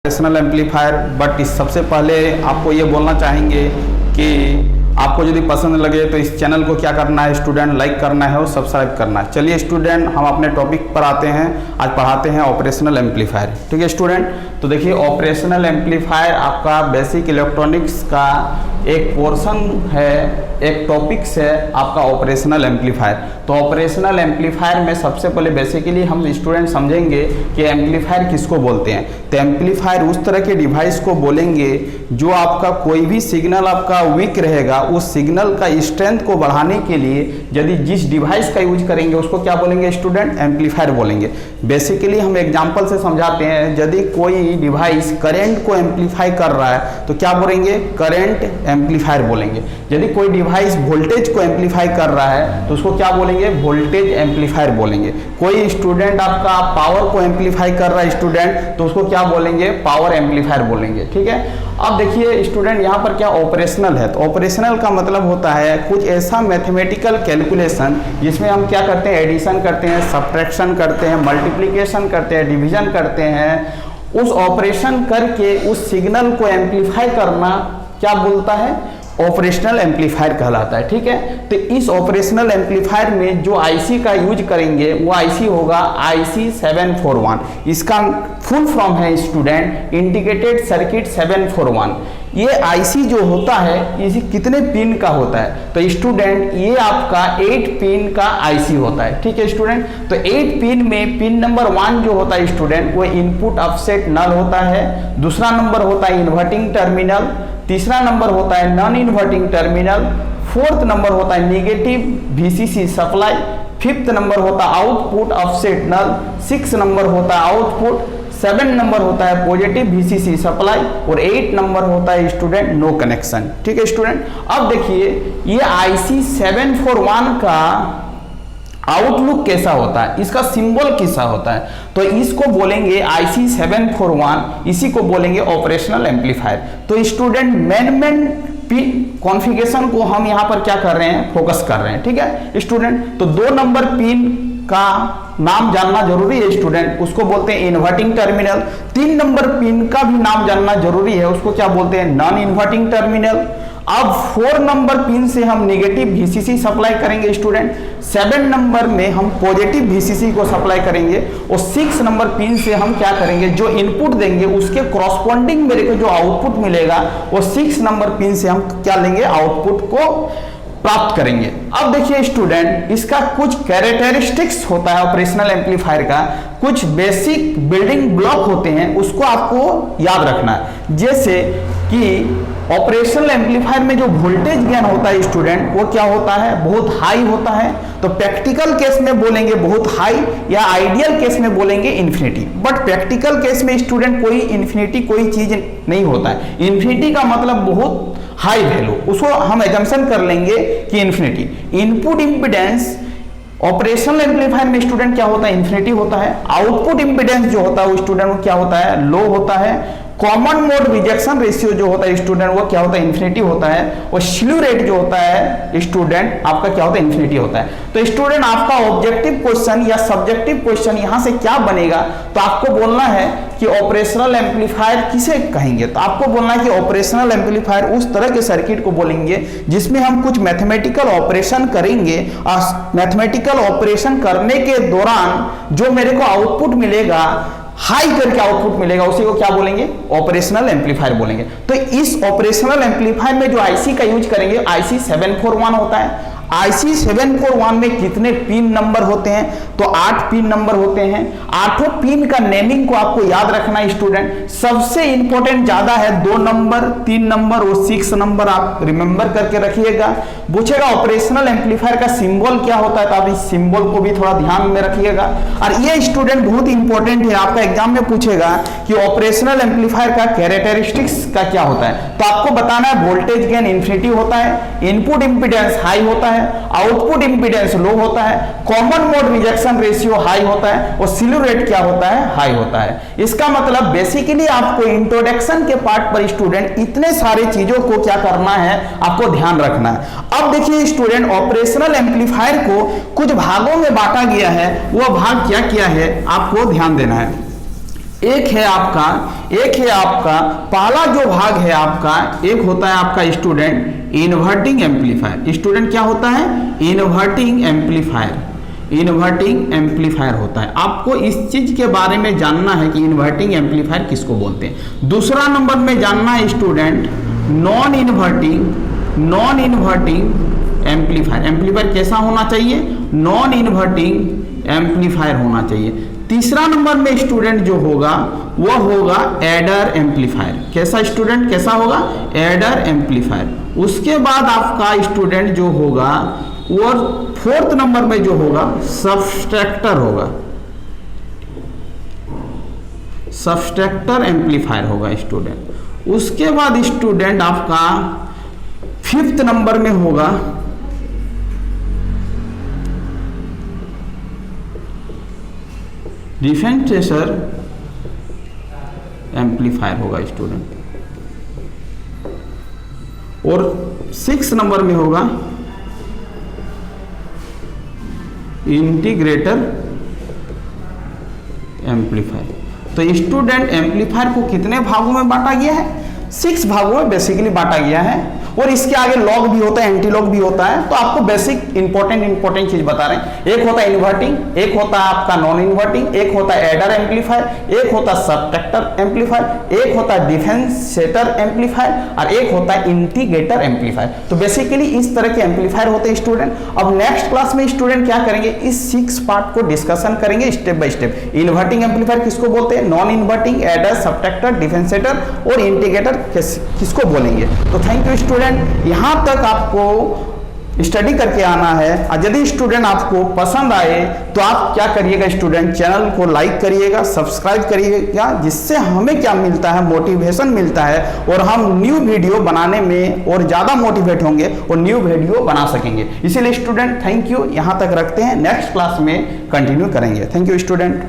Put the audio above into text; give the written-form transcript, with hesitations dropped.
Operational amplifier. But इस सबसे पहले आपको ये बोलना चाहेंगे कि आपको यदि पसंद लगे तो इस चैनल को क्या करना है स्टूडेंट, लाइक करना है और सब्सक्राइब करना है। चलिए स्टूडेंट हम अपने टॉपिक पर आते हैं। आज पढ़ाते हैं ऑपरेशनल एम्पलीफायर। ठीक है स्टूडेंट, तो देखिए ऑपरेशनल एम्पलीफायर आपका बेसिक इलेक्ट्रॉनिक्स का एक पोर्शन है, एक टॉपिक्स है आपका ऑपरेशनल एम्पलीफायर। तो ऑपरेशनल एम्पलीफायर में सबसे पहले बेसिकली हम स्टूडेंट समझेंगे कि एम्पलीफायर किसको बोलते हैं। तो एम्पलीफायर उस तरह के डिवाइस को बोलेंगे जो आपका कोई भी सिग्नल आपका वीक रहेगा, उस सिग्नल का स्ट्रेंथ को बढ़ाने के लिए यदि जिस डिवाइस का यूज करेंगे उसको क्या बोलेंगे स्टूडेंट, एम्पलीफायर बोलेंगे। बेसिकली हम एग्जांपल से समझाते हैं। यदि कोई डिवाइस करंट को एम्पलीफाई कर रहा है तो क्या बोलेंगे, करंट एम्पलीफायर बोलेंगे। यदि कोई डिवाइस वोल्टेज को एम्पलीफाई कर रहा है तो उसको क्या बोलेंगे, वोल्टेज एम्पलीफायर बोलेंगे। कोई स्टूडेंट आपका पावर को एम्पलीफाई कर रहा है स्टूडेंट, तो उसको क्या बोलेंगे, पावर एम्पलीफायर बोलेंगे। ठीक है, अब देखिए स्टूडेंट यहाँ पर क्या ऑपरेशनल है। तो ऑपरेशनल का मतलब होता है कुछ ऐसा मैथमेटिकल कैलकुलेशन जिसमें हम क्या करते हैं, एडिशन करते हैं, सब्ट्रैक्शन करते हैं, मल्टीप्लिकेशन करते हैं, डिवीजन करते हैं। उस ऑपरेशन करके उस सिग्नल को एम्पलीफाई करना क्या बोलता है, ऑपरेशनल एम्पलीफायर कहलाता है। ठीक है, तो इस ऑपरेशनल एम्पलीफायर में जो आईसी का यूज करेंगे वो आईसी होगा IC 741। इसका फुल फॉर्म है स्टूडेंट इंटीग्रेटेड सर्किट 741। ये आईसी जो होता है इसी कितने पिन का होता है, तो स्टूडेंट ये आपका 8 पिन का आईसी होता है। ठीक है स्टूडेंट, तो 8 पिन में पिन नंबर 1 जो होता है स्टूडेंट वो इनपुट ऑफसेट नल होता है। दूसरा नंबर होता है इन्वर्टिंग टर्मिनल, तीसरा नंबर होता है non inverting terminal, fourth number होता है negative VCC supply, fifth number होता है आउटपुट ऑफसेट नल, 6 नंबर होता है आउटपुट, 7 नंबर होता है पॉजिटिव VCC सप्लाई और 8 नंबर होता है स्टूडेंट नो कनेक्शन। ठीक है स्टूडेंट, अब देखिए ये IC 741 का आउटलुक कैसा होता है, इसका सिंबल कैसा होता है, तो इसको बोलेंगे IC 741, इसी को बोलेंगे ऑपरेशनल एम्पलीफायर। तो स्टूडेंट मेन पिन कॉन्फ़िगरेशन को हम यहाँ पर क्या कर रहे हैं, फोकस कर रहे हैं। ठीक है स्टूडेंट, तो 2 नंबर पिन का नाम जानना जरूरी है स्टूडेंट, उसको बोलते हैं इन्वर्टिंग टर्मिनल। 3 नंबर पिन का भी नाम जानना जरूरी है, उसको क्या बोलते हैं, नॉन इन्वर्टिंग टर्मिनल। अब 4 नंबर पिन से हम निगेटिव VCC सप्लाई करेंगे स्टूडेंट, 7 नंबर में हम पॉजिटिव VCC को सप्लाई करेंगे और 6 नंबर पिन से हम क्या करेंगे, जो इनपुट देंगे उसके कॉरस्पॉन्डिंग मेरे को जो आउटपुट मिलेगा वो 6 नंबर पिन से हम क्या लेंगे, आउटपुट को प्राप्त करेंगे। अब देखिए स्टूडेंट इसका कुछ कैरेक्टरिस्टिक्स होता है ऑपरेशनल एम्पलीफायर का, कुछ बेसिक बिल्डिंग ब्लॉक होते हैं, उसको आपको याद रखना है। जैसे कि ऑपरेशनल एम्पलीफायर में जो वोल्टेज गेन होता है स्टूडेंट वो क्या होता है, बहुत हाई होता है। तो प्रैक्टिकल केस में बोलेंगे बहुत हाई या आइडियल केस में बोलेंगे इन्फिनिटी। बट प्रैक्टिकल केस में स्टूडेंट कोई इन्फिनिटी कोई चीज नहीं होता है। इन्फिनिटी का मतलब बहुत हाई वैल्यू, उसको हम एजम्पशन कर लेंगे कि infinity. Input impedance operational amplifier में स्टूडेंट क्या होता है, इन्फिनिटी होता है। आउटपुट इंपिडेंस जो होता है वो स्टूडेंट वो क्या होता है, लो होता है। कॉमन मोड रिजेक्शन रेशियो जो होता है स्टूडेंट वो क्या होता है, इन्फिनिटी होता है। और स्लीव रेट जो होता है स्टूडेंट आपका क्या होता है, इन्फिनिटी होता है। तो स्टूडेंट आपका ऑब्जेक्टिव क्वेश्चन या सब्जेक्टिव क्वेश्चन यहां से क्या बनेगा, तो आपको बोलना है कि ऑपरेशनल एम्पलीफायर किसे कहेंगे, तो आपको बोलना है कि ऑपरेशनल एम्पलीफायर उस तरह के सर्किट को बोलेंगे जिसमें हम कुछ मैथमेटिकल ऑपरेशन करेंगे और मैथमेटिकल ऑपरेशन करने के दौरान जो मेरे को आउटपुट मिलेगा, हाई करके आउटपुट मिलेगा, उसी को क्या बोलेंगे, ऑपरेशनल एम्पलीफायर बोलेंगे। तो इस ऑपरेशनल एम्पलीफायर में जो आईसी का यूज करेंगे IC 741 होता है। IC 741 में कितने पिन नंबर होते हैं, तो 8 पिन नंबर होते हैं। 8 पिन का नेमिंग को आपको याद रखना है स्टूडेंट। सबसे इंपॉर्टेंट ज्यादा है 2 नंबर, 3 नंबर और 6 नंबर, आप रिमेंबर करके रखिएगा। पूछेगा ऑपरेशनल एम्पलीफायर का सिंबल क्या होता है, तो आप इस सिंबल को भी थोड़ा ध्यान में रखिएगा। और ये स्टूडेंट बहुत इंपॉर्टेंट है, आपका एग्जाम में पूछेगा कि ऑपरेशनल एम्पलीफायर का कैरेक्टरिस्टिक्स का क्या होता है, तो आपको बताना है वोल्टेज गेन इन्फिनिटी होता है, इनपुट इंपीडेंस हाई होता है, आउटपुट इंपीडेंस लो होता है, common mode rejection ratio high होता है और स्लीव रेट क्या होता है, हाई होता है। इसका मतलब बेसिकली आपको इंट्रोडक्शन के पार्ट पर स्टूडेंट इतने सारे चीजों को क्या करना है, आपको ध्यान रखना है। अब देखिए स्टूडेंट ऑपरेशनल एम्पलीफायर को कुछ भागों में बांटा गया है, वह भाग क्या क्या है आपको ध्यान देना है। एक है आपका पहला जो भाग है आपका, एक होता है आपका स्टूडेंट इन्वर्टिंग एम्पलीफायर। स्टूडेंट क्या होता है? इन्वर्टिंग एम्पलीफायर होता है। आपको इस चीज के बारे में जानना है कि इन्वर्टिंग एम्पलीफायर किसको बोलते हैं। दूसरा नंबर में जानना है स्टूडेंट नॉन इन्वर्टिंग एम्पलीफायर कैसा होना चाहिए? नॉन इन्वर्टिंग एम्पलीफायर होना चाहिए। तीसरा नंबर में स्टूडेंट जो होगा वह होगा एडर एम्पलीफायर। कैसा स्टूडेंट? कैसा होगा? Adder amplifier. उसके बाद आपका स्टूडेंट जो होगा वो फोर्थ नंबर में जो होगा सबस्ट्रैक्टर होगा, सबस्ट्रैक्टर एम्पलीफायर होगा स्टूडेंट। उसके बाद स्टूडेंट आपका फिफ्थ नंबर में होगा डिफरेंशिएटर एम्पलीफायर होगा स्टूडेंट। और 6 नंबर में होगा इंटीग्रेटर एम्पलीफायर। तो स्टूडेंट एम्पलीफायर को कितने भागों में बांटा गया है? 6 भागों में बेसिकली बांटा गया है। और इसके आगे लॉग भी होता है, एंटी लॉग भी होता है। तो आपको बेसिक इंपॉर्टेंट चीज बता रहे हैं। एक होता है इन्वर्टिंग, एक होता है आपका नॉन इन्वर्टिंग, एक होता है एडर एम्पलीफायर, एक होता है सबट्रैक्टर एम्पलीफायर, एक होता है डिफरेंशिएटर एम्पलीफायर और एक होता है इंटीग्रेटर एम्पलीफायर। तो बेसिकली इस तरह के एम्पलीफायर होते हैं स्टूडेंट। अब नेक्स्ट क्लास में स्टूडेंट क्या करेंगे? इस 6 पार्ट को डिस्कशन करेंगे step by step. Inverting amplifier किसको बोलते हैं, non inverting, adder, subtractor, differentiator और इंटीग्रेटर किसको बोलेंगे। तो थैंक यू स्टूडेंट, यहां तक आपको स्टडी करके आना है। और यदि स्टूडेंट आपको पसंद आए तो आप क्या करिएगा स्टूडेंट, चैनल को लाइक करिएगा, सब्सक्राइब करिएगा, जिससे हमें क्या मिलता है, मोटिवेशन मिलता है और हम न्यू वीडियो बनाने में और ज़्यादा मोटिवेट होंगे और न्यू वीडियो बना सकेंगे। इसीलिए स्टूडेंट थैंक यू, यहाँ तक रखते हैं, नेक्स्ट क्लास में कंटिन्यू करेंगे। Thank you student.